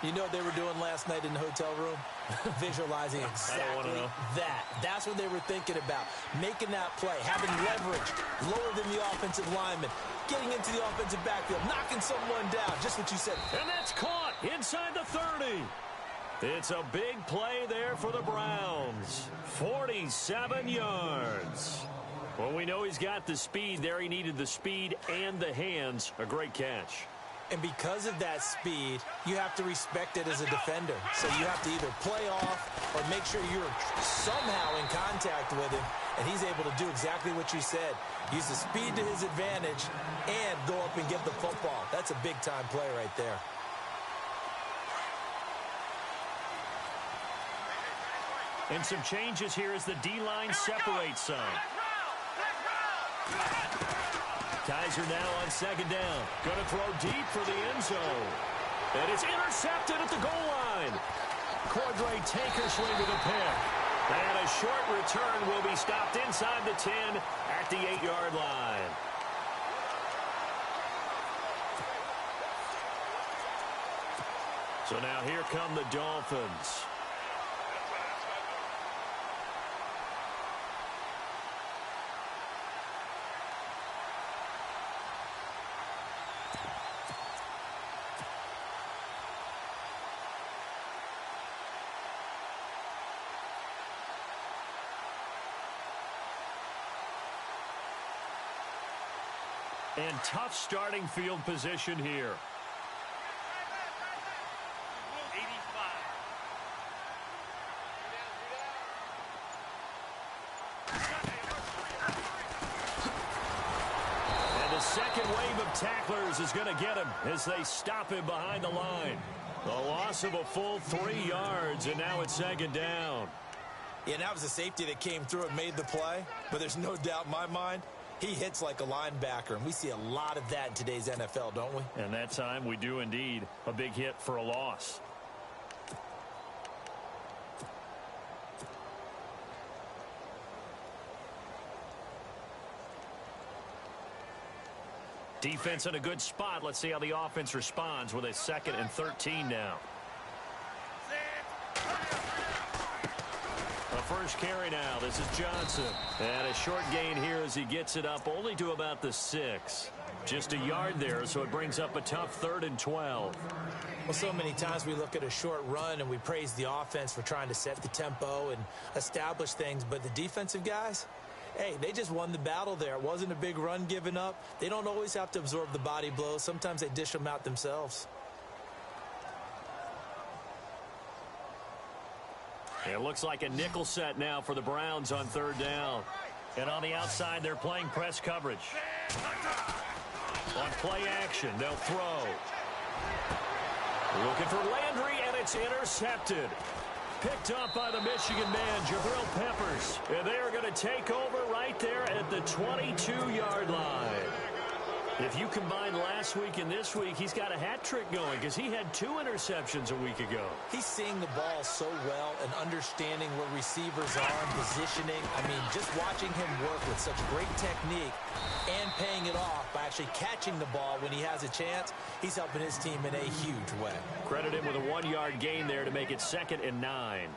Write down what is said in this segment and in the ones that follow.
You know what they were doing last night in the hotel room? Visualizing exactly that. That's what they were thinking about. Making that play, having leverage, lower than the offensive lineman, getting into the offensive backfield, knocking someone down. Just what you said. And that's caught inside the 30. It's a big play there for the Browns. 47 yards. Well, we know he's got the speed there. He needed the speed and the hands. A great catch. And because of that speed, you have to respect it as a defender. So you have to either play off or make sure you're somehow in contact with him. And he's able to do exactly what you said. Use the speed to his advantage and go up and get the football. That's a big-time play right there. And some changes here as the D-line separates some. Kaiser now on second down. Going to throw deep for the end zone. And it's intercepted at the goal line. Cordray Tankersley with a pick. And a short return will be stopped inside the 10 at the 8-yard line. So now here come the Dolphins. And tough starting field position here. 85. And the second wave of tacklers is going to get him as they stop him behind the line. The loss of a full 3 yards, and now it's second down. Yeah, that was a safety that came through and made the play. But there's no doubt in my mind, he hits like a linebacker, and we see a lot of that in today's NFL, don't we? And that time we do indeed. A big hit for a loss. Defense in a good spot. Let's see how the offense responds with a 2nd and 13 now. First carry now. This is Johnson. And a short gain here as he gets it up only to about the 6. Just a yard there, so it brings up a tough 3rd and 12. Well, so many times we look at a short run and we praise the offense for trying to set the tempo and establish things. But the defensive guys, hey, they just won the battle there. It wasn't a big run given up. They don't always have to absorb the body blows. Sometimes they dish them out themselves. It looks like a nickel set now for the Browns on 3rd down. And on the outside, they're playing press coverage. On play action, they'll throw. Looking for Landry, and it's intercepted. Picked up by the Michigan man, Jabril Peppers. And they are going to take over right there at the 22-yard line. If you combine last week and this week, he's got a hat trick going because he had 2 interceptions a week ago. He's seeing the ball so well and understanding where receivers are and positioning. I mean, just watching him work with such great technique and paying it off by actually catching the ball when he has a chance, he's helping his team in a huge way. Credit him with a 1-yard gain there to make it 2nd and 9.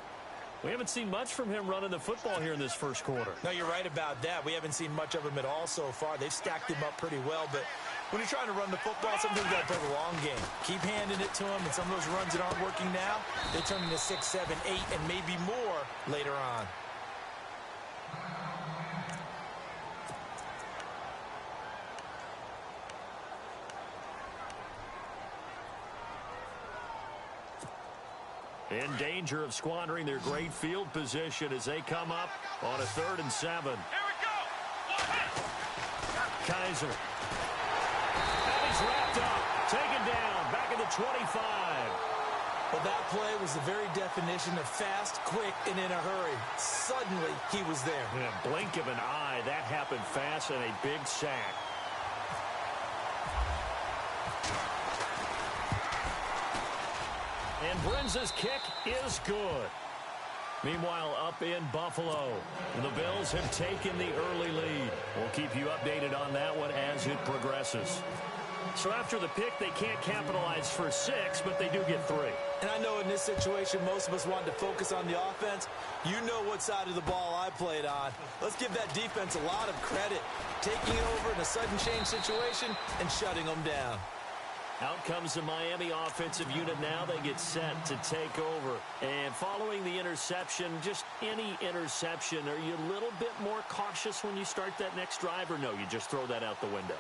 We haven't seen much from him running the football here in this first quarter. No, you're right about that. We haven't seen much of him at all so far. They've stacked him up pretty well, but when you're trying to run the football, sometimes you got to play the long game. Keep handing it to him, and some of those runs that aren't working now, they turn into 6, 7, 8, and maybe more later on. In danger of squandering their great field position as they come up on a 3rd and 7. Here we go. Kaiser. And he's wrapped up. Taken down. Back at the 25. Well, that play was the very definition of fast, quick, and in a hurry. Suddenly, he was there. In a blink of an eye, that happened fast and a big sack. And Brenza's kick is good. Meanwhile, up in Buffalo, the Bills have taken the early lead. We'll keep you updated on that one as it progresses. So after the pick, they can't capitalize for 6, but they do get 3. situation, most of us wanted to focus on the offense. You know what side of the ball I played on. Let's give that defense a lot of credit, taking over in a sudden change situation and shutting them down. Out comes the Miami offensive unit now. They get set to take over. And following the interception, just any interception, are you a little bit more cautious when you start that next drive, or no, you just throw that out the window?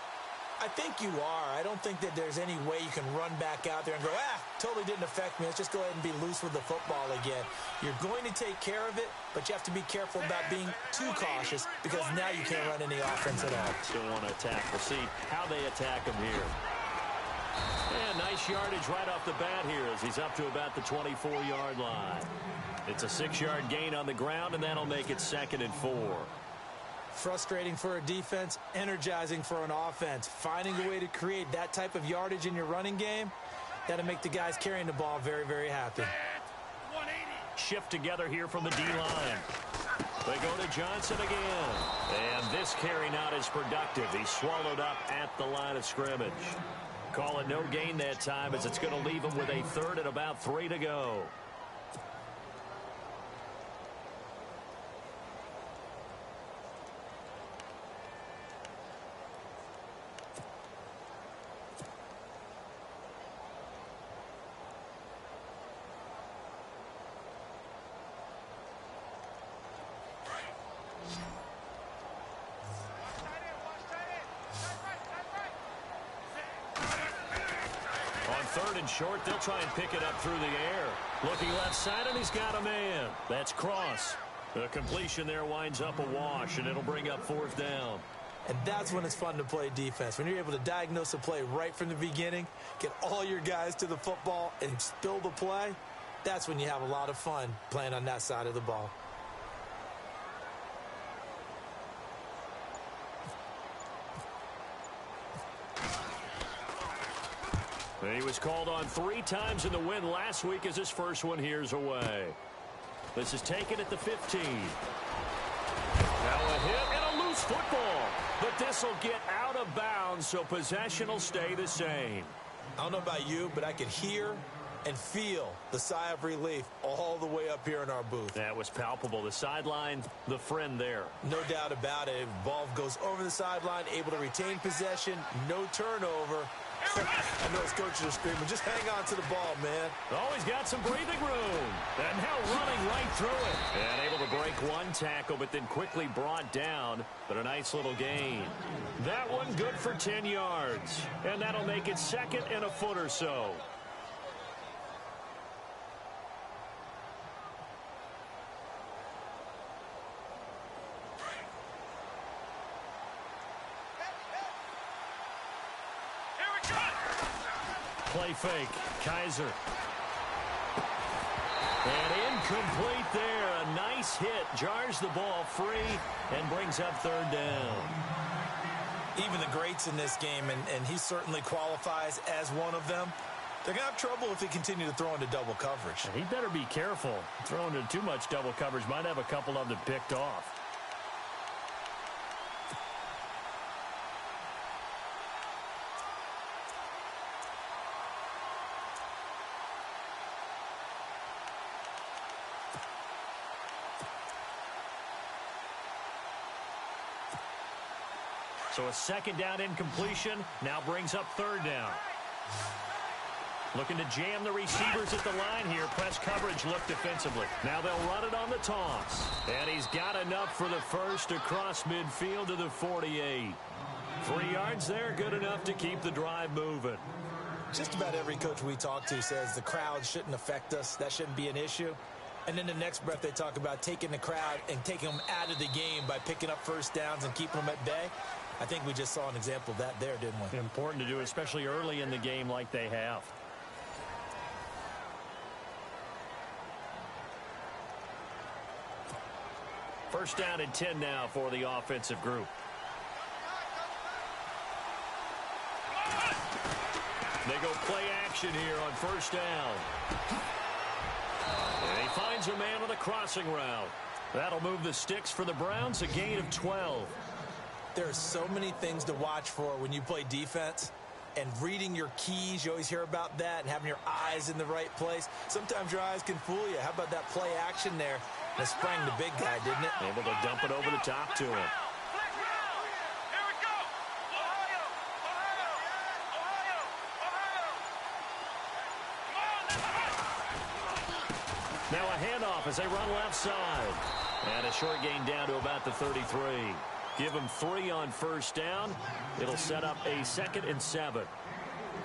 I think you are. I don't think that there's any way you can run back out there and go, totally didn't affect me. Let's just go ahead and be loose with the football again. You're going to take care of it, but you have to be careful about being too cautious because now you can't run any offense at all. Still want to attack. We'll see how they attack him here. And nice yardage right off the bat here as he's up to about the 24-yard line. It's a 6-yard gain on the ground, and that'll make it 2nd and 4. Frustrating for a defense, energizing for an offense. Finding a way to create that type of yardage in your running game, that'll make the guys carrying the ball very, very happy. Shift together here from the D-line. They go to Johnson again. And this carry not as productive. He's swallowed up at the line of scrimmage. Call it no gain that time as it's going to leave him with a 3rd and about 3 to go. Short, they'll try and pick it up through the air. Looking left side, and he's got a man. That's Cross. The completion there winds up a wash, and it'll bring up 4th down. And that's when it's fun to play defense. When you're able to diagnose a play right from the beginning, get all your guys to the football, and spill the play, that's when you have a lot of fun playing on that side of the ball. He was called on 3 times in the win last week as his first one here's away. This is taken at the 15. Now a hit and a loose football. But this will get out of bounds, so possession will stay the same. I don't know about you, but I could hear and feel the sigh of relief all the way up here in our booth. That was palpable. The sideline, the friend there. No doubt about it. Ball goes over the sideline, able to retain possession, no turnover. I know his coaches are screaming, just hang on to the ball, man. Oh, he's got some breathing room. And now running right through it. And able to break one tackle, but then quickly brought down. But a nice little gain. That one good for 10 yards. And that'll make it 2nd and a foot or so. Play fake. Kaiser. And incomplete there. A nice hit. Jars the ball free and brings up 3rd down. Even the greats in this game, and he certainly qualifies as one of them, they're going to have trouble if they continue to throw into double coverage. He better be careful. Throwing into too much double coverage might have a couple of them picked off. So a 2nd down incompletion now brings up 3rd down. Looking to jam the receivers at the line here. Press coverage look defensively. Now they'll run it on the toss. And he's got enough for the first across midfield to the 48. 3 yards there, good enough to keep the drive moving. Just about every coach we talk to says the crowd shouldn't affect us. That shouldn't be an issue. And then the next breath they talk about taking the crowd and taking them out of the game by picking up 1st downs and keeping them at bay. I think we just saw an example of that there, didn't we? Important to do, especially early in the game like they have. First down and 10 now for the offensive group. They go play action here on 1st down. And he finds a man on the crossing route. That'll move the sticks for the Browns, a gain of 12. There are so many things to watch for when you play defense. and reading your keys. You always hear about that, and having your eyes in the right place. Sometimes your eyes can fool you. How about that play action there? And it sprang the big guy, didn't it? Able to dump it over the top to him. Now a handoff as they run left side. And a short gain down to about the 33. Give him 3 on first down. It'll set up a 2nd and 7.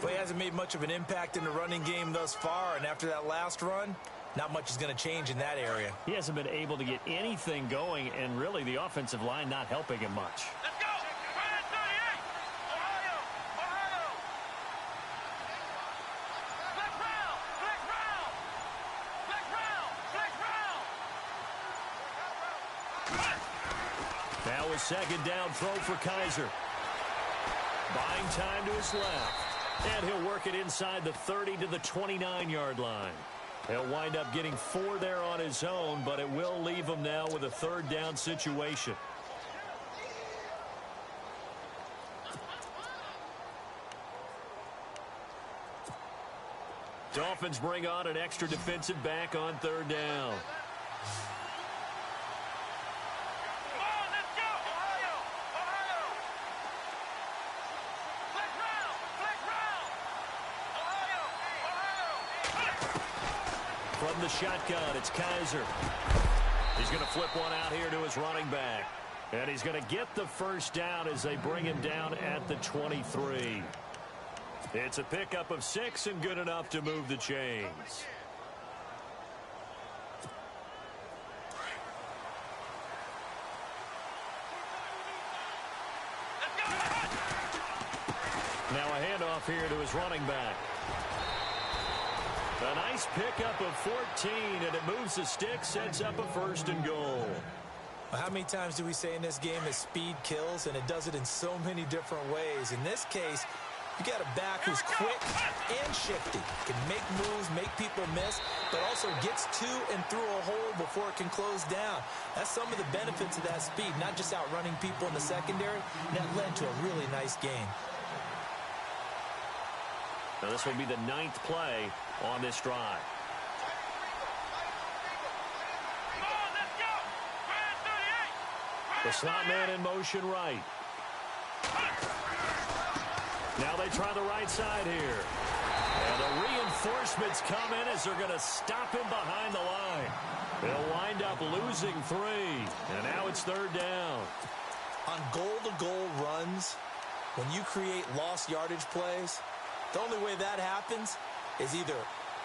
Well, he hasn't made much of an impact in the running game thus far, and after that last run, not much is going to change in that area. He hasn't been able to get anything going, and really the offensive line not helping him much. Let's go! Ryan 38! Ohio! Ohio! Flex round! Flex round! Flex round! Flex round! Now a 2nd down throw for Kaiser. Buying time to his left. And he'll work it inside the 30 to the 29-yard line. He'll wind up getting 4 there on his own, but it will leave him now with a 3rd down situation. Dolphins bring on an extra defensive back on 3rd down. From the shotgun, it's Kaiser. He's going to flip one out here to his running back. And he's going to get the 1st down as they bring him down at the 23. It's a pickup of 6 and good enough to move the chains. Now a handoff here to his running back. A nice pickup of 14, and it moves the stick, sets up a 1st and goal. How many times do we say in this game that speed kills, and it does it in so many different ways? In this case, you got a back who's quick and shifty, can make moves, make people miss, but also gets to and through a hole before it can close down. That's some of the benefits of that speed, not just outrunning people in the secondary. That led to a really nice game. Now this will be the 9th play on this drive. The slot man in motion right. Now they try the right side here. And the reinforcements come in as they're going to stop him behind the line. They'll wind up losing 3. And now it's 3rd down. On goal-to-goal runs, when you create lost yardage plays, the only way that happens is either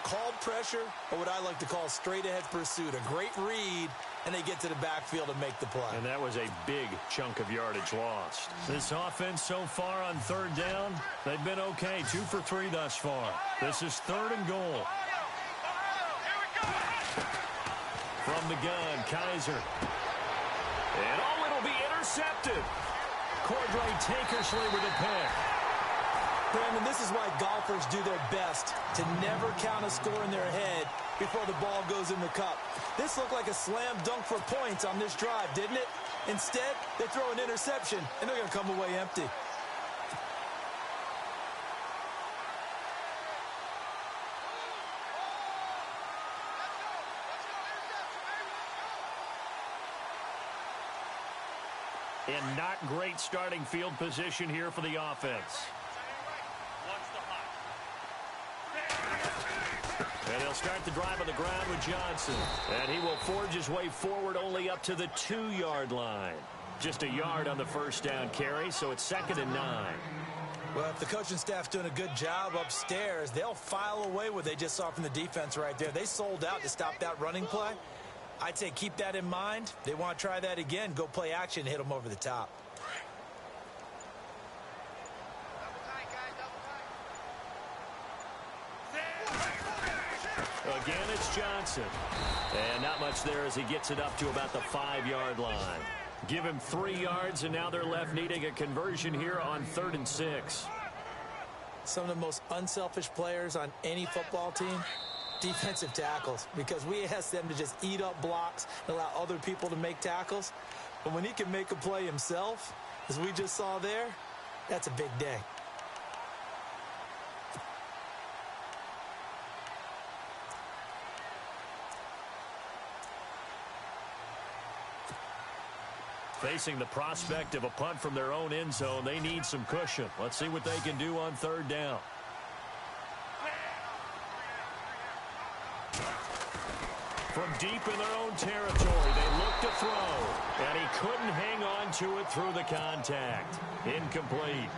called pressure or what I like to call straight-ahead pursuit. A great read, and they get to the backfield and make the play. And that was a big chunk of yardage lost. This offense so far on 3rd down, they've been okay. 2 for 3 thus far. This is 3rd and goal. From the gun, Kaiser. And it'll be intercepted. Cordray Tankersley with a pick. Brandon, this is why golfers do their best to never count a score in their head before the ball goes in the cup. This looked like a slam dunk for points on this drive, didn't it? Instead, they throw an interception, and they're going to come away empty. And not great starting field position here for the offense. And he'll start the drive on the ground with Johnson. And he will forge his way forward only up to the 2-yard line. Just a yard on the 1st down carry, so it's 2nd and 9. Well, if the coaching staff's doing a good job upstairs, they'll file away what they just saw from the defense right there. They sold out to stop that running play. I'd say keep that in mind. They want to try that again. Go play action and hit them over the top. Again, it's Johnson. And not much there as he gets it up to about the 5-yard line. Give him 3 yards, and now they're left needing a conversion here on 3rd and 6. Some of the most unselfish players on any football team, defensive tackles, because we ask them to just eat up blocks and allow other people to make tackles. But when he can make a play himself, as we just saw there, that's a big day. Facing the prospect of a punt from their own end zone, they need some cushion. Let's see what they can do on third down. From deep in their own territory, they look to throw, and he couldn't hang on to it through the contact. Incomplete.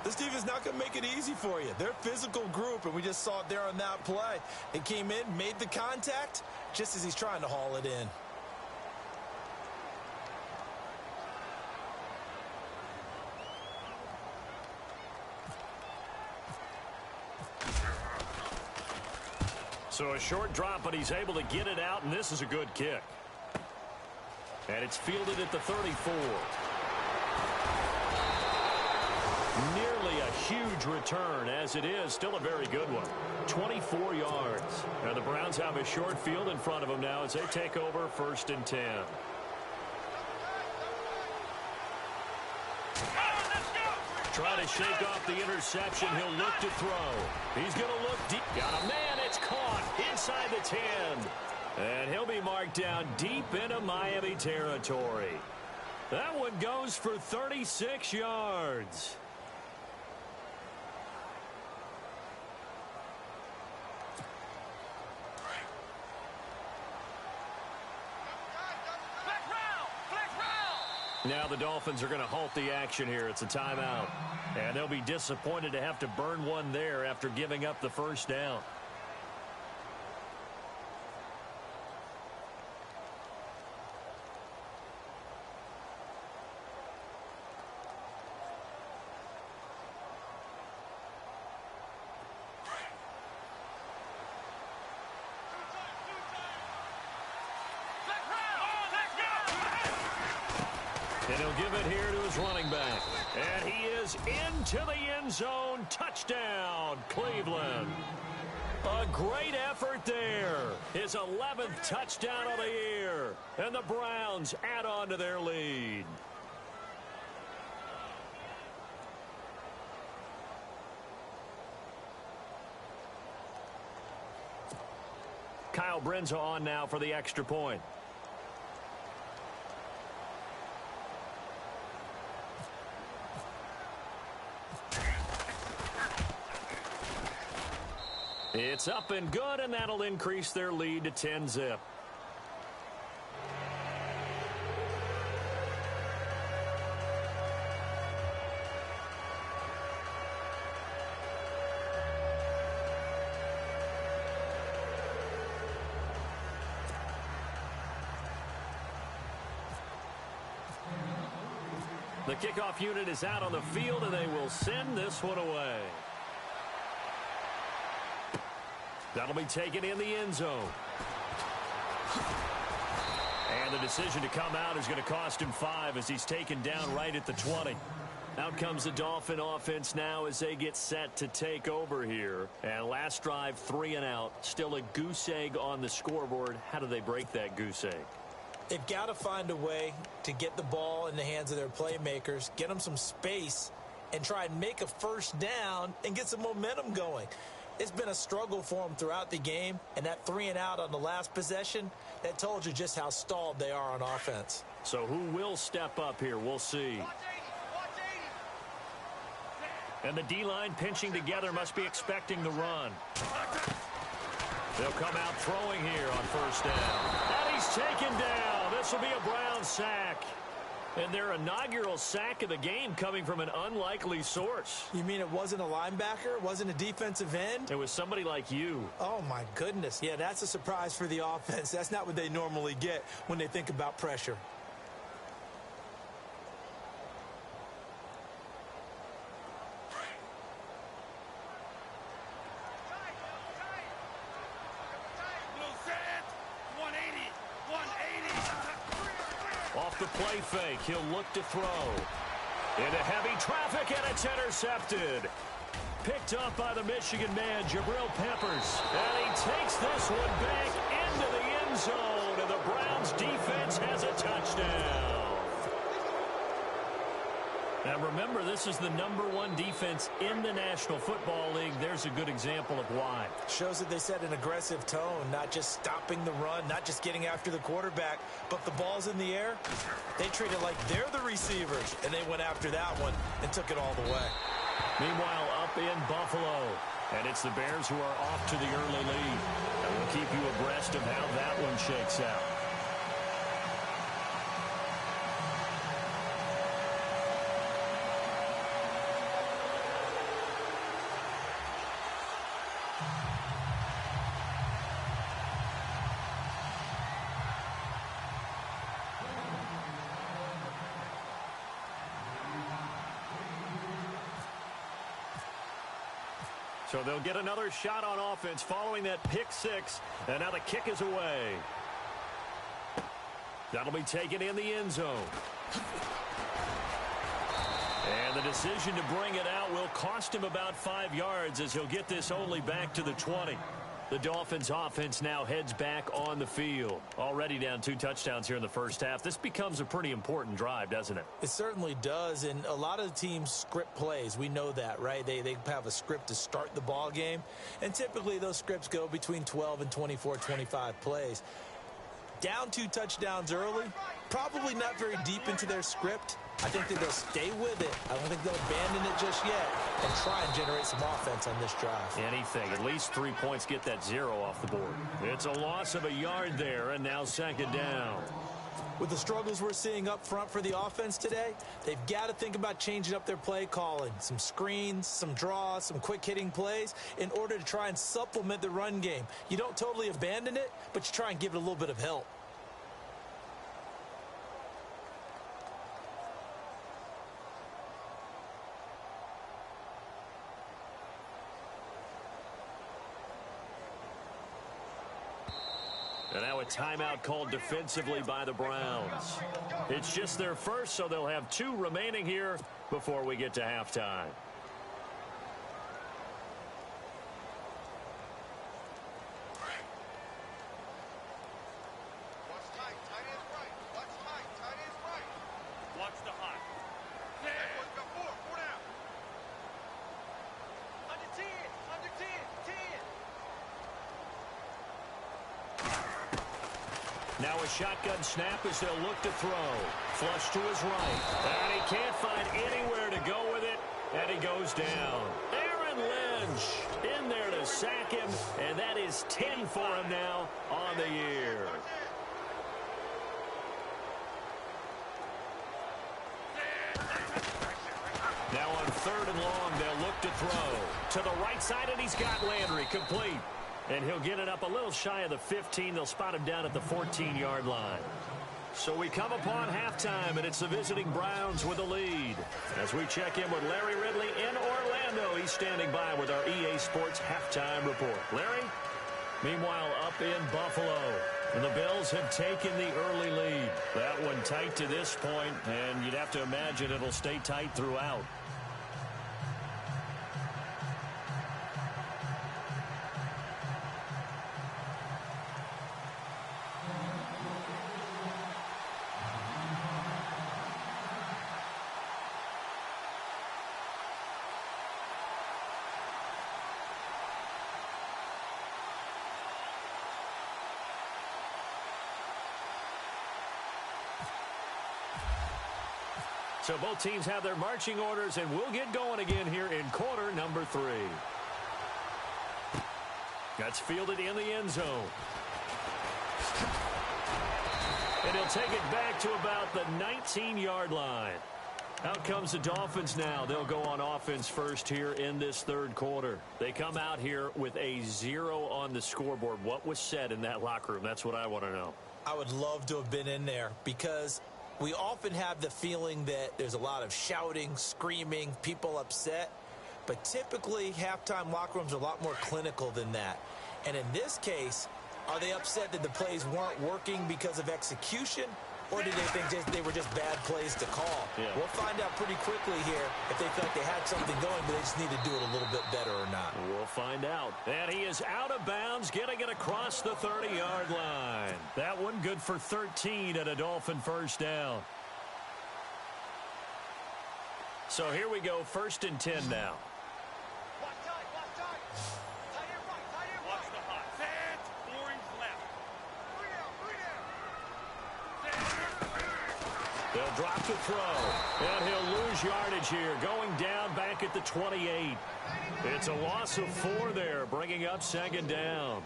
This defense is not going to make it easy for you. They're a physical group, and we just saw it there on that play. It came in, made the contact, just as he's trying to haul it in. So a short drop, but he's able to get it out, and this is a good kick. And it's fielded at the 34. Nearly a huge return, as it is still a very good one. 24 yards. And the Browns have a short field in front of them now as they take over 1st and 10. Trying to shake off the interception. He'll look to throw. He's going to look deep. Got a man. It's caught inside the 10. And he'll be marked down deep into Miami territory. That one goes for 36 yards. Now the Dolphins are going to halt the action here. It's a timeout. And they'll be disappointed to have to burn one there after giving up the first down. And he'll give it here to his running back. And he is into the end zone. Touchdown, Cleveland. A great effort there. His 11th touchdown of the year. And the Browns add on to their lead. Kyle Brenza on now for the extra point. It's up and good, and that'll increase their lead to 10-zip. The kickoff unit is out on the field, and they will send this one away. That'll be taken in the end zone. And the decision to come out is going to cost him 5 as he's taken down right at the 20. Out comes the Dolphin offense now as they get set to take over here. And last drive, 3 and out. Still a goose egg on the scoreboard. How do they break that goose egg? They've got to find a way to get the ball in the hands of their playmakers, get them some space, and try and make a first down and get some momentum going. It's been a struggle for them throughout the game, and that 3 and out on the last possession, that told you just how stalled they are on offense. So who will step up here? We'll see. And the D-line pinching together must be expecting the run. They'll come out throwing here on first down. And he's taken down. This will be a Brown sack. And their inaugural sack of the game coming from an unlikely source. You mean it wasn't a linebacker? It wasn't a defensive end? It was somebody like you. Oh, my goodness. Yeah, that's a surprise for the offense. That's not what they normally get when they think about pressure. Off the play fake, he'll look to throw. Into heavy traffic, and it's intercepted. Picked up by the Michigan man, Jabril Peppers. And he takes this one back into the end zone, and the Browns defense has a touchdown. And remember, this is the #1 defense in the National Football League. There's a good example of why. Shows that they set an aggressive tone, not just stopping the run, not just getting after the quarterback, but the ball's in the air. They treat it like they're the receivers, and they went after that one and took it all the way. Meanwhile, up in Buffalo, and it's the Bears who are off to the early lead. And we'll keep you abreast of how that one shakes out. So they'll get another shot on offense following that pick six. And now the kick is away. That'll be taken in the end zone. And the decision to bring it out will cost him about 5 yards as he'll get this only back to the 20. The Dolphins offense now heads back on the field. Already down 2 touchdowns here in the first half. This becomes a pretty important drive, doesn't it? It certainly does, and a lot of the teams script plays. We know that, right? They have a script to start the ball game, and typically those scripts go between 12 and 24, 25 plays. Down 2 touchdowns early, probably not very deep into their script. I think that they'll stay with it. I don't think they'll abandon it just yet and try and generate some offense on this drive. Anything. At least 3 points, get that 0 off the board. It's a loss of a yard there, and now 2nd down. With the struggles we're seeing up front for the offense today, they've got to think about changing up their play calling. Some screens, some draws, some quick-hitting plays in order to try and supplement the run game. You don't totally abandon it, but you try and give it a little bit of help. And now a timeout called defensively by the Browns. It's just their first, so they'll have 2 remaining here before we get to halftime. Watch the hot. Yeah. Everyone's got 4 down. Under 10, under 10, 10. Now a shotgun snap as they'll look to throw. Flush to his right. And he can't find anywhere to go with it. And he goes down. Aaron Lynch in there to sack him. And that is 10 for him now on the year. Now on 3rd and long, they'll look to throw. To the right side, and he's got Landry complete. And he'll get it up a little shy of the 15. They'll spot him down at the 14-yard line. So we come upon halftime, and it's the visiting Browns with the lead. As we check in with Larry Ridley in Orlando, he's standing by with our EA Sports halftime report. Larry? Meanwhile, up in Buffalo, and the Bills have taken the early lead. That one tight to this point, and you'd have to imagine it'll stay tight throughout. So both teams have their marching orders, and we'll get going again here in quarter number 3. That's fielded in the end zone. And he'll take it back to about the 19-yard line. Out comes the Dolphins now. They'll go on offense first here in this 3rd quarter. They come out here with a 0 on the scoreboard. What was said in that locker room? That's what I want to know. I would love to have been in there because we often have the feeling that there's a lot of shouting, screaming, people upset. But typically, halftime locker rooms are a lot more clinical than that. And in this case, are they upset that the plays weren't working because of execution? Or did they think they were just bad plays to call? Yeah. We'll find out pretty quickly here if they feel like they had something going, but they just need to do it a little bit better or not. We'll find out. And he is out of bounds, getting it across the 30-yard line. That one good for 13 at a Dolphin first down. So here we go, 1st and 10 now. Watch tight, watch tight. Tight end right, tight end right. Watch the hot. Set. Orange left. They'll drop the throw, and he'll lose yardage here, going down back at the 28. It's a loss of 4 there, bringing up 2nd down.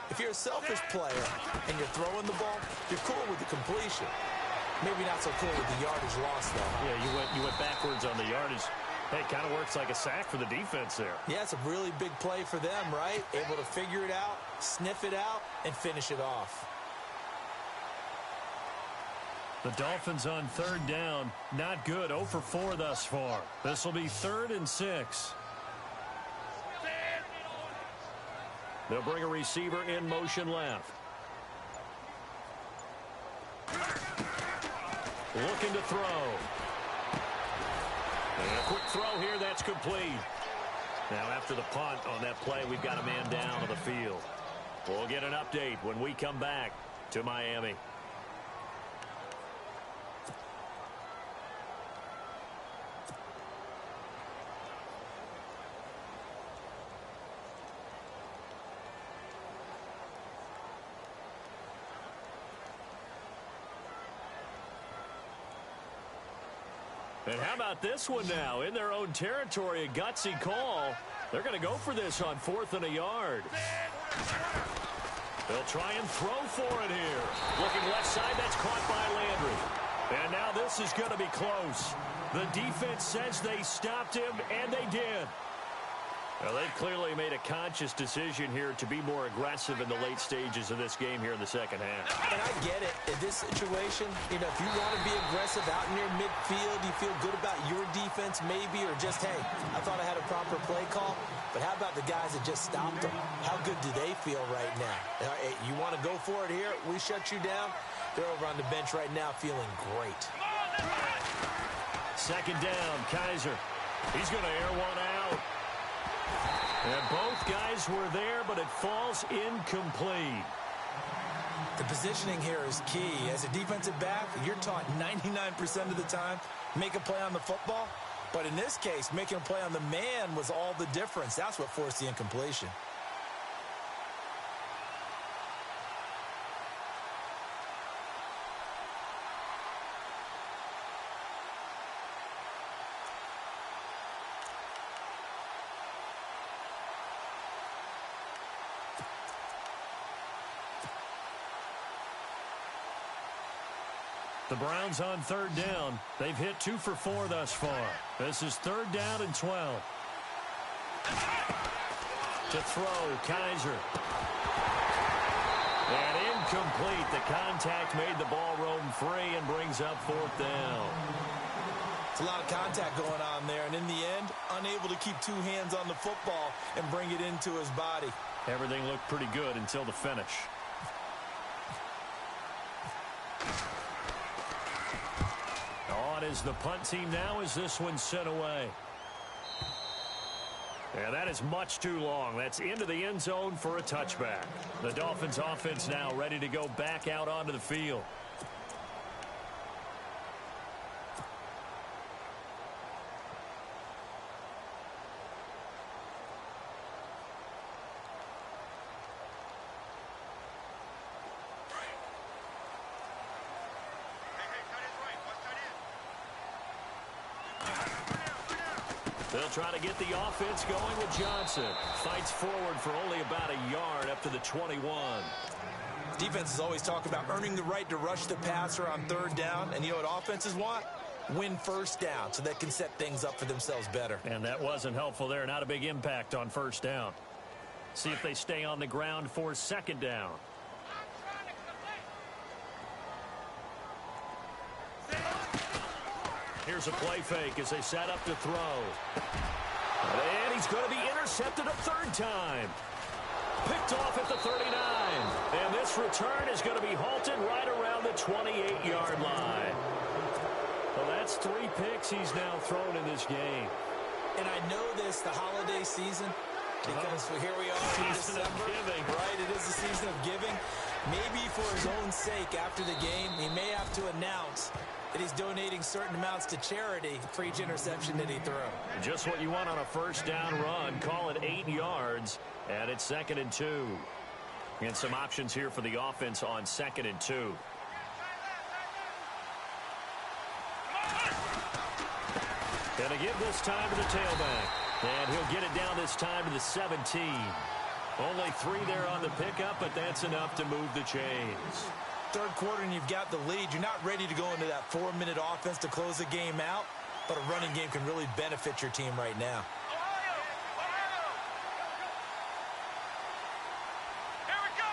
If you're a selfish player and you're throwing the ball, you're cool with the completion. Maybe not so cool with the yardage loss, though. Yeah, you went backwards on the yardage. Hey, it kind of works like a sack for the defense there. Yeah, it's a really big play for them, right? Able to figure it out, sniff it out, and finish it off. The Dolphins on 3rd down. Not good. 0 for 4 thus far. This will be 3rd and 6. They'll bring a receiver in motion left. Looking to throw. And a quick throw here. That's complete. Now after the punt on that play, we've got a man down on the field. We'll get an update when we come back to Miami. And how about this one now? In their own territory, a gutsy call. They're going to go for this on 4th and a yard. They'll try and throw for it here. Looking left side, that's caught by Landry. And now this is going to be close. The defense says they stopped him, and they did. Well, they've clearly made a conscious decision here to be more aggressive in the late stages of this game here in the 2nd half. And I get it. In this situation, if you want to be aggressive out near midfield, you feel good about your defense maybe, or just, hey, I thought I had a proper play call. But how about the guys that just stopped them? How good do they feel right now? Hey, you want to go for it here? We shut you down. They're over on the bench right now feeling great. 2nd down, Kaiser. He's going to air one out. And both guys were there, but it falls incomplete. The positioning here is key. As a defensive back, you're taught 99% of the time, make a play on the football. But in this case, making a play on the man was all the difference. That's what forced the incompletion. The Browns on 3rd down. They've hit 2 for 4 thus far. This is 3rd down and 12. To throw, Kaiser. And incomplete. The contact made the ball roam free and brings up 4th down. It's a lot of contact going on there, and in the end, unable to keep 2 hands on the football and bring it into his body. Everything looked pretty good until the finish. On is the punt team now as this one's sent away. And that is much too long. That's into the end zone for a touchback. The Dolphins offense now ready to go back out onto the field. They'll try to get the offense going with Johnson. Fights forward for only about a yard up to the 21. Defenses always talk about earning the right to rush the passer on 3rd down. And you know what offenses want? Win 1st down so they can set things up for themselves better. And that wasn't helpful there. Not a big impact on 1st down. See if they stay on the ground for 2nd down. Here's a play fake as they set up to throw. And he's going to be intercepted a 3rd time. Picked off at the 39. And this return is going to be halted right around the 28-yard line. Well, that's 3 picks he's now thrown in this game. And I know this, the holiday season, because here we are in December. Right, it is the season of giving. Maybe for his own sake after the game, he may have to announce And he's donating certain amounts to charity for each interception that he threw. Just what you want on a first down run. Call it 8 yards, and it's 2nd and 2. And some options here for the offense on 2nd and 2. And to give this time to the tailback. And he'll get it down this time to the 17. Only 3 there on the pickup, but that's enough to move the chains. Third quarter and you've got the lead. You're not ready to go into that 4-minute offense to close the game out, but a running game can really benefit your team right now. Here we go.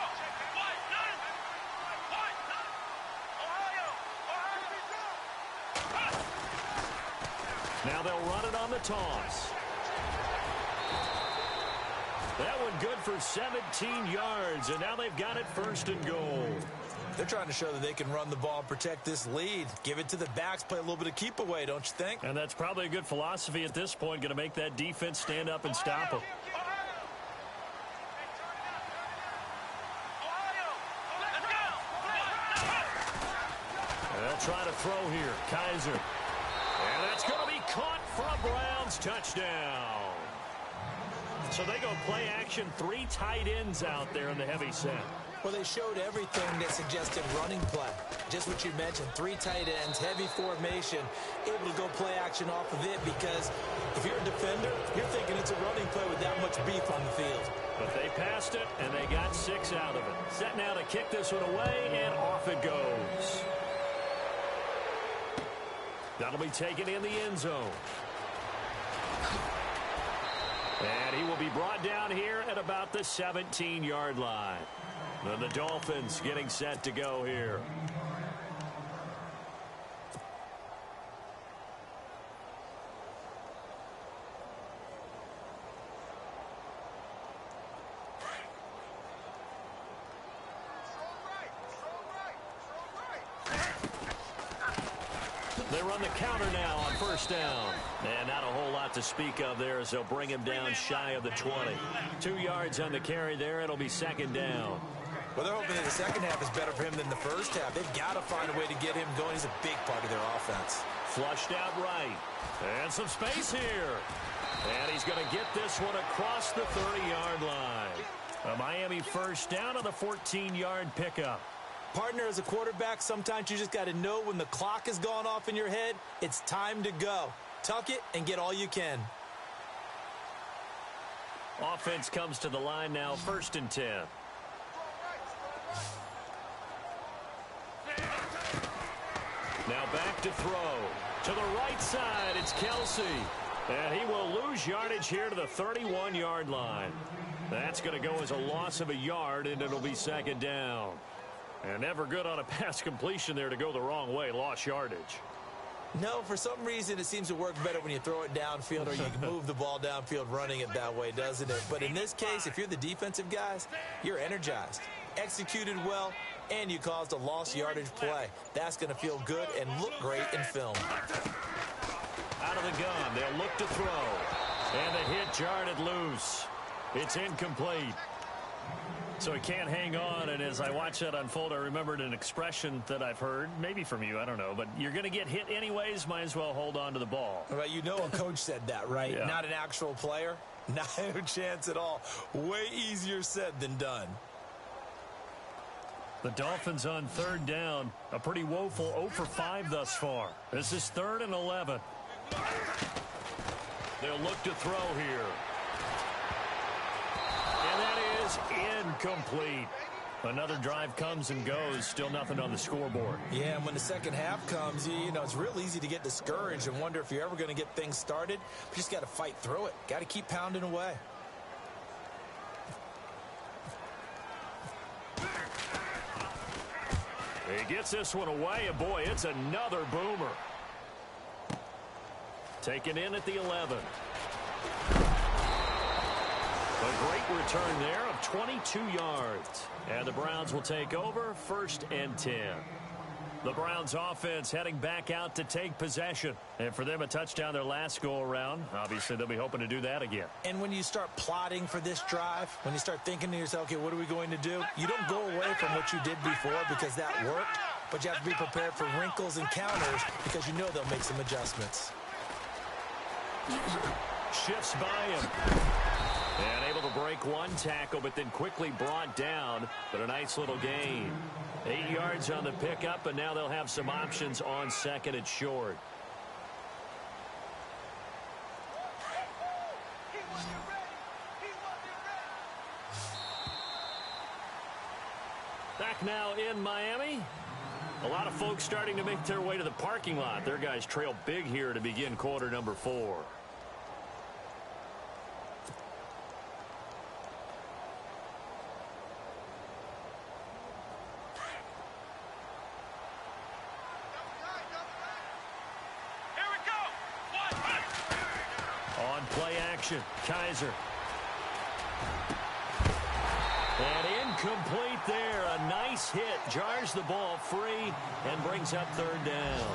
Now they'll run it on the toss. That one good for 17 yards, and now they've got it 1st and goal. They're trying to show that they can run the ball and protect this lead. Give it to the backs, play a little bit of keep away, don't you think? And that's probably a good philosophy at this point, going to make that defense stand up and stop them. They'll try to throw here. Kaiser. And that's going to be caught for a Browns touchdown. So they go play action, 3 tight ends out there in the heavy set. Well, they showed everything that suggested running play. Just what you mentioned, 3 tight ends, heavy formation, able to go play action off of it because if you're a defender, you're thinking it's a running play with that much beef on the field. But they passed it, and they got 6 out of it. Set now to kick this one away, and off it goes. That'll be taken in the end zone. And he will be brought down here at about the 17-yard line. And the Dolphins getting set to go here. They run the counter now on 1st down. And not a whole lot to speak of there as they'll bring him down shy of the 20. 2 yards on the carry there. It'll be 2nd down. Well, they're hoping that the second half is better for him than the first half. They've got to find a way to get him going. He's a big part of their offense. Flushed out right. And some space here. And he's going to get this one across the 30-yard line. A Miami first down on the 14-yard pickup. Partner, as a quarterback, sometimes you just got to know when the clock has gone off in your head, it's time to go. Tuck it and get all you can. Offense comes to the line now, 1st and 10. Now back to throw. To the right side, it's Kelsey. And he will lose yardage here to the 31-yard line. That's going to go as a loss of a yard, and it'll be 2nd down. And never good on a pass completion there to go the wrong way. Lost yardage. No, for some reason it seems to work better when you throw it downfield or you can move the ball downfield running it that way, doesn't it? But in this case, if you're the defensive guys, you're energized, executed well, and you caused a lost yardage play. That's going to feel good and look great in film. Out of the gun, they'll look to throw. And the hit jarred it loose. It's incomplete. So he can't hang on, and as I watch that unfold, I remembered an expression that I've heard, maybe from you, I don't know, but you're going to get hit anyways, might as well hold on to the ball. Well, you know a coach said that, right? Yeah. Not an actual player. Not a chance at all. Way easier said than done. The Dolphins on 3rd down, a pretty woeful 0 for 5 thus far. This is 3rd and 11. They'll look to throw here. And that is incomplete. Another drive comes and goes. Still nothing on the scoreboard. Yeah, and when the second half comes, you know, it's real easy to get discouraged and wonder if you're ever going to get things started. But you just got to fight through it. Got to keep pounding away. He gets this one away, and boy, it's another boomer. Taken in at the 11. A great return there of 22 yards. And the Browns will take over 1st and 10. The Browns offense heading back out to take possession. And for them, a touchdown their last go-around. Obviously, they'll be hoping to do that again. And when you start plotting for this drive, when you start thinking to yourself, okay, what are we going to do? You don't go away from what you did before because that worked, but you have to be prepared for wrinkles and counters because you know they'll make some adjustments. Shifts by him. And able to break one tackle, but then quickly brought down. But a nice little gain. 8 yards on the pickup, and now they'll have some options on second and short. Back now in Miami. A lot of folks starting to make their way to the parking lot. Their guys trail big here to begin quarter number 4. Kaiser. And incomplete there. A nice hit. Jars the ball free and brings up third down.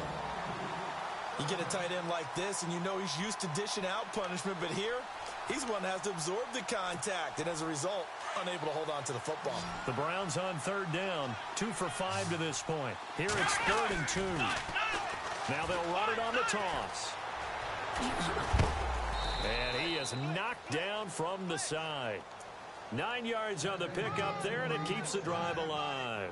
You get a tight end like this, and you know he's used to dishing out punishment, but here, he's the one that has to absorb the contact, and as a result, unable to hold on to the football. The Browns on third down, 2 for 5 to this point. Here it's 3rd and 2. Now they'll run it on the toss. And he is knocked down from the side. 9 yards on the pickup there, and it keeps the drive alive.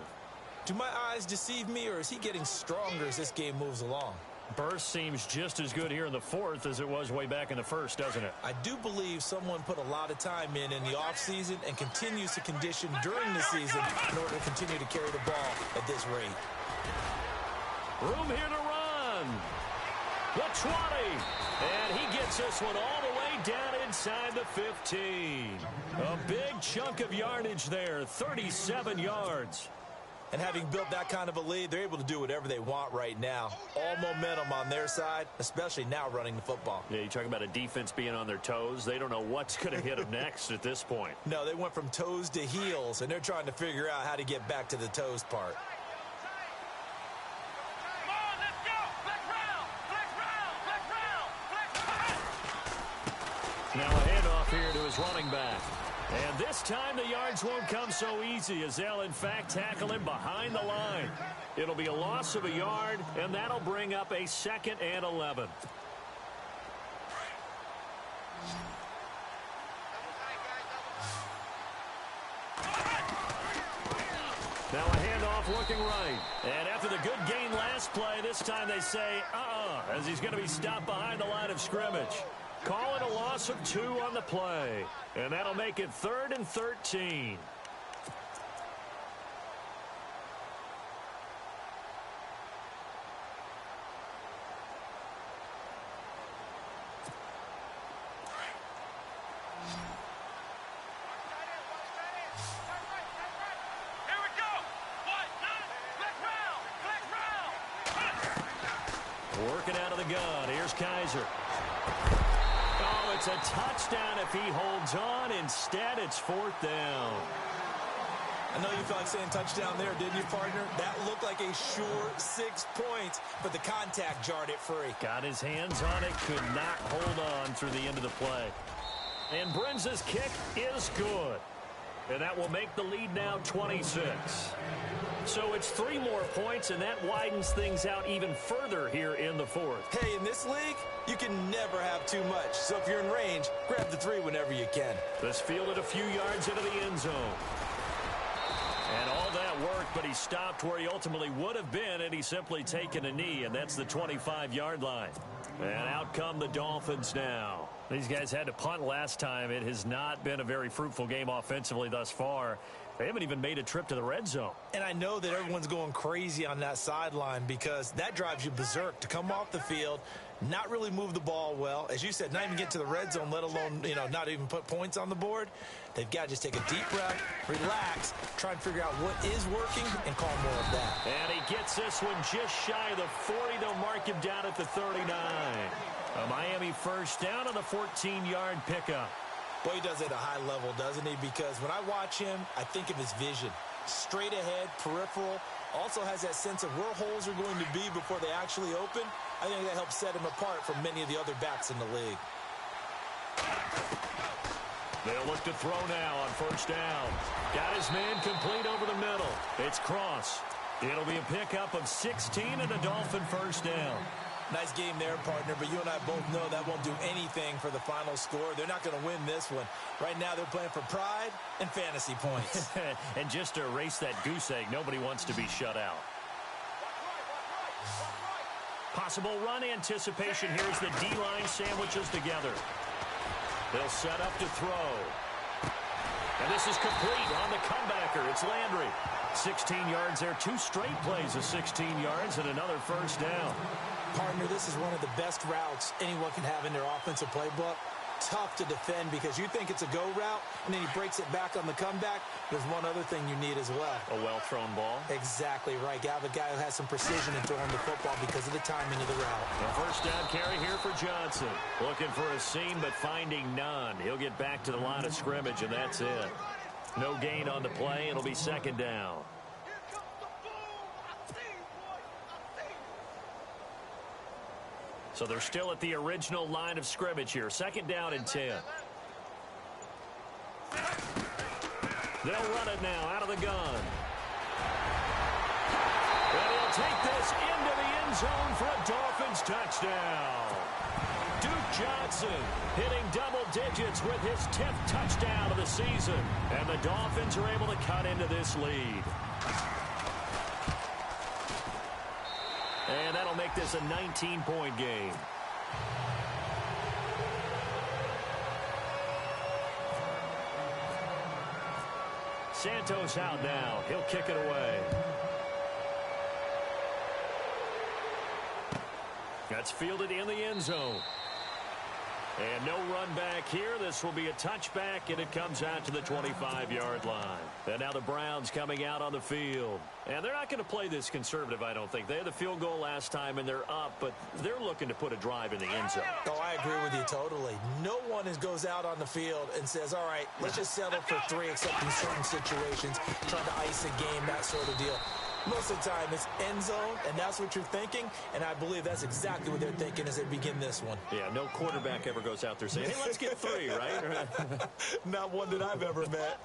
Do my eyes deceive me, or is he getting stronger as this game moves along? Burst seems just as good here in the 4th as it was way back in the 1st, doesn't it? I do believe someone put a lot of time in the offseason and continues to condition during the season in order to continue to carry the ball at this rate. Room here to run. The 20. And he gets this one all the way down inside the 15. A big chunk of yardage there, 37 yards. And having built that kind of a lead, they're able to do whatever they want right now. All momentum on their side, especially now running the football. Yeah, you talk about a defense being on their toes. They don't know what's going to hit them next at this point. No, they went from toes to heels, and they're trying to figure out how to get back to the toes part. Now a handoff here to his running back. And this time the yards won't come so easy as they'll, in fact, tackle him behind the line. It'll be a loss of a yard, and that'll bring up a 2nd and 11. Now a handoff looking right. And after the good gain last play, this time they say, as he's going to be stopped behind the line of scrimmage. Call it a loss of 2 on the play. And that'll make it 3rd and 13. Working out of the gun. Here's Kaiser. Oh, it's a touchdown if he holds on. Instead, it's 4th down. I know you felt like saying touchdown there, didn't you, partner? That looked like a sure 6 points, but the contact jarred it free. Got his hands on it, could not hold on through the end of the play. And Brenza's kick is good. And that will make the lead now 26. So it's 3 more points, and that widens things out even further here in the 4th. Hey, in this league, you can never have too much. So if you're in range, grab the 3 whenever you can. This fielded a few yards into the end zone. And all that worked, but he stopped where he ultimately would have been, and he's simply taken a knee, and that's the 25-yard line. And out come the Dolphins now. These guys had to punt last time. It has not been a very fruitful game offensively thus far. They haven't even made a trip to the red zone. And I know that everyone's going crazy on that sideline because that drives you berserk to come off the field, not really move the ball well. As you said, not even get to the red zone, let alone, not even put points on the board. They've got to just take a deep breath, relax, try and figure out what is working, and call more of that. And he gets this one just shy of the 40. They'll mark him down at the 39. A Miami first down on the 14-yard pickup. Boy, he does it at a high level, doesn't he? Because when I watch him, I think of his vision. Straight ahead, peripheral. Also has that sense of where holes are going to be before they actually open. I think that helps set him apart from many of the other backs in the league. They'll look to throw now on first down. Got his man complete over the middle. It's Cross. It'll be a pickup of 16 and a Dolphin first down. Nice game there, partner, but you and I both know that won't do anything for the final score. They're not going to win this one. Right now, they're playing for pride and fantasy points. And just to erase that goose egg, nobody wants to be shut out. Possible run anticipation here as the D-line sandwiches together. They'll set up to throw. And this is complete on the comebacker. It's Landry. 16 yards there. 2 straight plays of 16 yards and another first down. Partner, this is one of the best routes anyone can have in their offensive playbook. Tough to defend because you think it's a go route, and then he breaks it back on the comeback. There's one other thing you need as well. A well-thrown ball? Exactly right. You have a guy who has some precision in throwing the football because of the timing of the route. A first down carry here for Johnson. Looking for a seam, but finding none. He'll get back to the line of scrimmage, and that's it. No gain on the play. It'll be second down. So they're still at the original line of scrimmage here. Second down and 10. They'll run it now out of the gun. And he'll take this into the end zone for a Dolphins touchdown. Duke Johnson hitting double digits with his 10th touchdown of the season. And the Dolphins are able to cut into this lead. And that'll make this a 19-point game. Santos out now. He'll kick it away. That's fielded in the end zone. And no run back here. This will be a touchback, and it comes out to the 25-yard line. And now the Browns coming out on the field. And they're not going to play this conservative, I don't think. They had the field goal last time, and they're up, but they're looking to put a drive in the end zone. Oh, I agree with you totally. No one goes out on the field and says, all right, let's just settle for 3 except in certain situations, trying to ice a game, that sort of deal. Most of the time, it's end zone, and that's what you're thinking, and I believe that's exactly what they're thinking as they begin this one. Yeah, no quarterback ever goes out there saying, hey, let's get 3, right? Not one that I've ever met.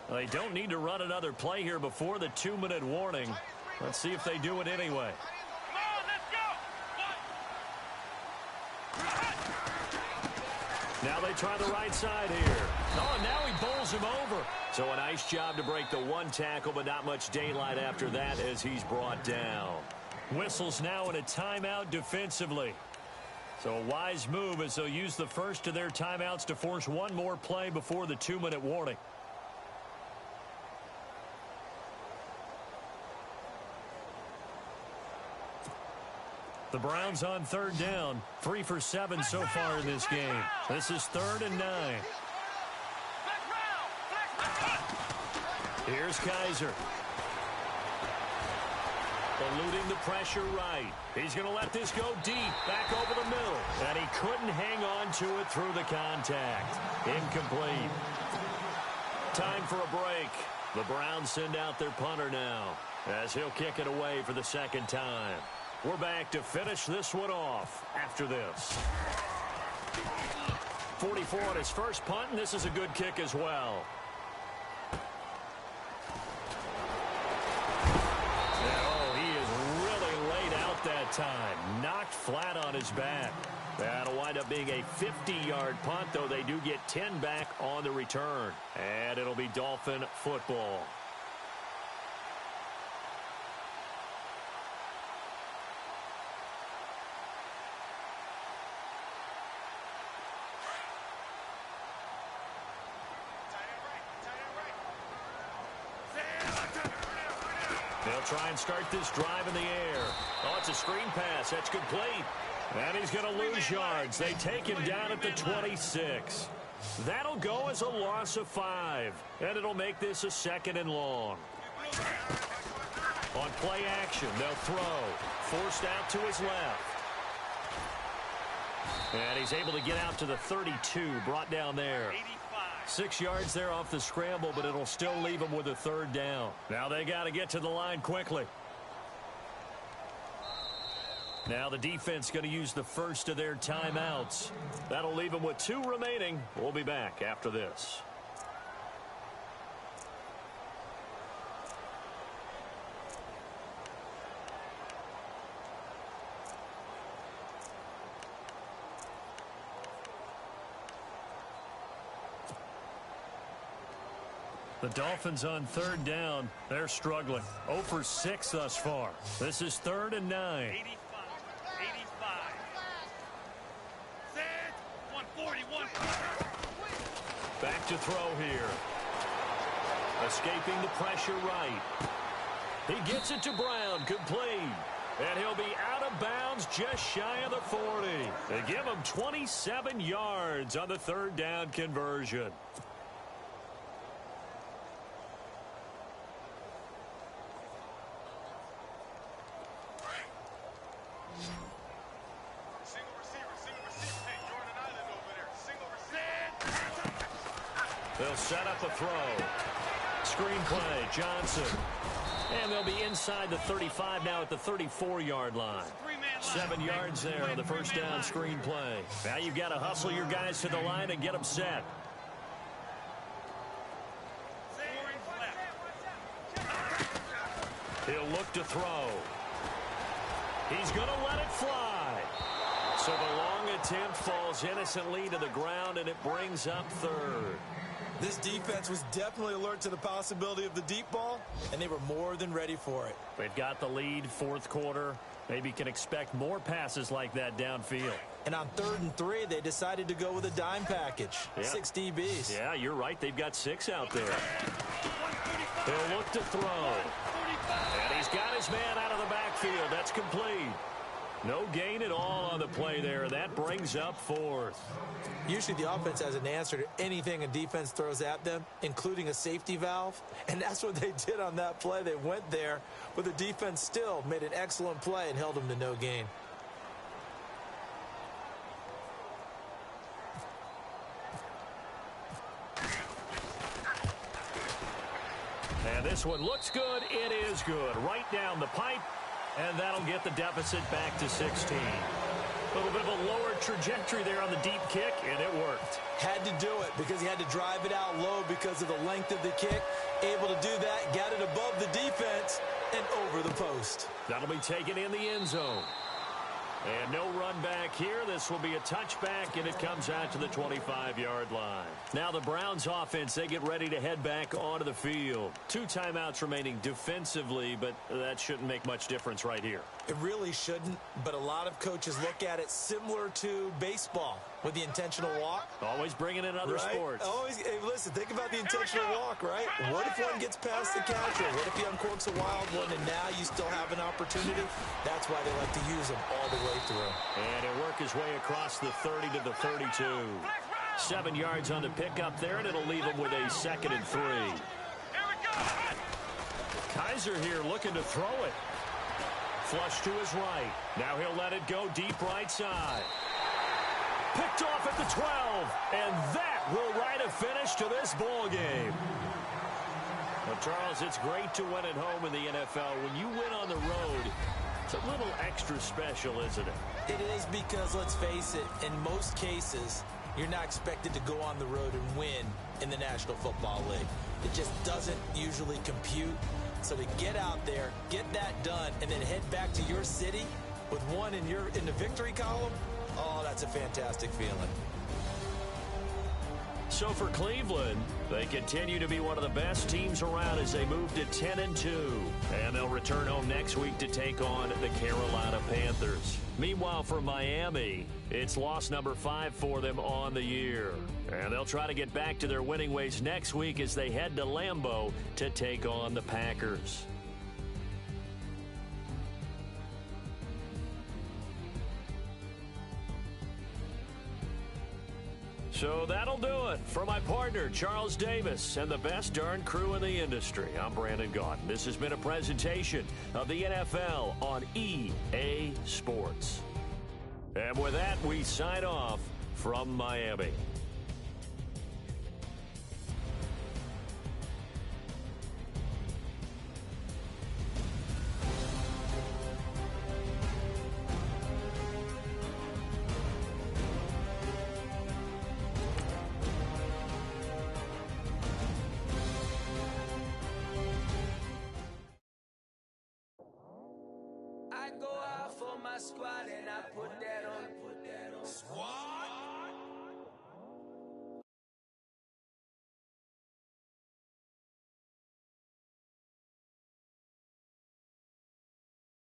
Well, they don't need to run another play here before the 2-minute warning. Let's see if they do it anyway. Now they try the right side here. Oh, and now he bowls him over. So a nice job to break the 1 tackle, but not much daylight after that as he's brought down. Whistles now in a timeout defensively. So a wise move as they'll use the first of their timeouts to force one more play before the 2-minute warning. The Browns on 3rd down. 3 for 7 so far in this game. This is 3rd and 9. Here's Kaiser. Eluding the pressure right. He's going to let this go deep, back over the middle. And he couldn't hang on to it through the contact. Incomplete. Time for a break. The Browns send out their punter now, as he'll kick it away for the 2nd time. We're back to finish this one off after this. 44 on his first punt, and this is a good kick as well. Oh, he is really laid out that time. Knocked flat on his back. That'll wind up being a 50-yard punt, though they do get 10 back on the return. And it'll be Dolphin football. They'll try and start this drive in the air. Oh, it's a screen pass. That's complete. And he's going to lose yards. They take him down at the 26. That'll go as a loss of 5. And it'll make this a 2nd and long. On play action, they'll throw. Forced out to his left. And he's able to get out to the 32, brought down there. 6 yards there off the scramble, but it'll still leave him with a 3rd down. Now they got to get to the line quickly. Now the defense going to use the first of their timeouts. That'll leave them with 2 remaining. We'll be back after this. The Dolphins on third down. They're struggling. 0 for 6 thus far. This is 3rd and 9. 85. Set. 140. Back to throw here. Escaping the pressure right. He gets it to Brown. Complete. And he'll be out of bounds just shy of the 40. They give him 27 yards on the 3rd down conversion. Single receiver. Hey, you're on an island over there. Single receiver. They'll set up a throw. Screenplay, Johnson. And they'll be inside the 35 now at the 34-yard line. 7 yards there on the first down screenplay. Now you've got to hustle your guys to the line and get them set. He'll look to throw. He's going to let it fly. So the long attempt falls innocently to the ground, and it brings up 3rd. This defense was definitely alert to the possibility of the deep ball, and they were more than ready for it. They've got the lead, 4th quarter. Maybe can expect more passes like that downfield. And on 3rd and 3, they decided to go with a dime package. Yeah. 6 DBs. Yeah, you're right. They've got 6 out there. He'll look to throw. And he's got his man out of the backfield. That's complete. No gain at all on the play there. That brings up 4th. Usually the offense has an answer to anything a defense throws at them, including a safety valve. And that's what they did on that play. They went there, but the defense still made an excellent play and held them to no gain. And this one looks good. It is good. Right down the pipe. And that'll get the deficit back to 16. A little bit of a lower trajectory there on the deep kick, and it worked. Had to do it because he had to drive it out low because of the length of the kick. Able to do that, got it above the defense and over the post. That'll be taken in the end zone. And no run back here. This will be a touchback, and it comes out to the 25-yard line. Now the Browns offense, they get ready to head back onto the field. 2 timeouts remaining defensively, but that shouldn't make much difference right here. It really shouldn't, but a lot of coaches look at it similar to baseball with the intentional walk. Always bringing in other sports. Always, hey, listen, think about the intentional walk, right? What if one gets past the catcher? What if he uncorks a wild one and now you still have an opportunity? That's why they like to use them all the way through. And he'll work his way across the 30 to the 32. 7 yards on the pickup there, and it'll leave him with a 2nd and 3. Kaiser here looking to throw it. Flush to his right. Now he'll let it go deep right side. Picked off at the 12, and that will write a finish to this ball game. Well, Charles, it's great to win at home in the NFL. When you win on the road, it's a little extra special, isn't it? It is because, let's face it, in most cases, you're not expected to go on the road and win in the National Football League. It just doesn't usually compute. So to get out there, get that done, and then head back to your city with one in the victory column, oh, that's a fantastic feeling. So for Cleveland, they continue to be one of the best teams around as they move to 10-2. And they'll return home next week to take on the Carolina Panthers. Meanwhile, for Miami, it's loss number 5 for them on the year. And they'll try to get back to their winning ways next week as they head to Lambeau to take on the Packers. So that'll do it for my partner, Charles Davis, and the best darn crew in the industry. I'm Brandon Gaudin. This has been a presentation of the NFL on EA Sports. And with that, we sign off from Miami. I go out for my squad and I put that on. Squad!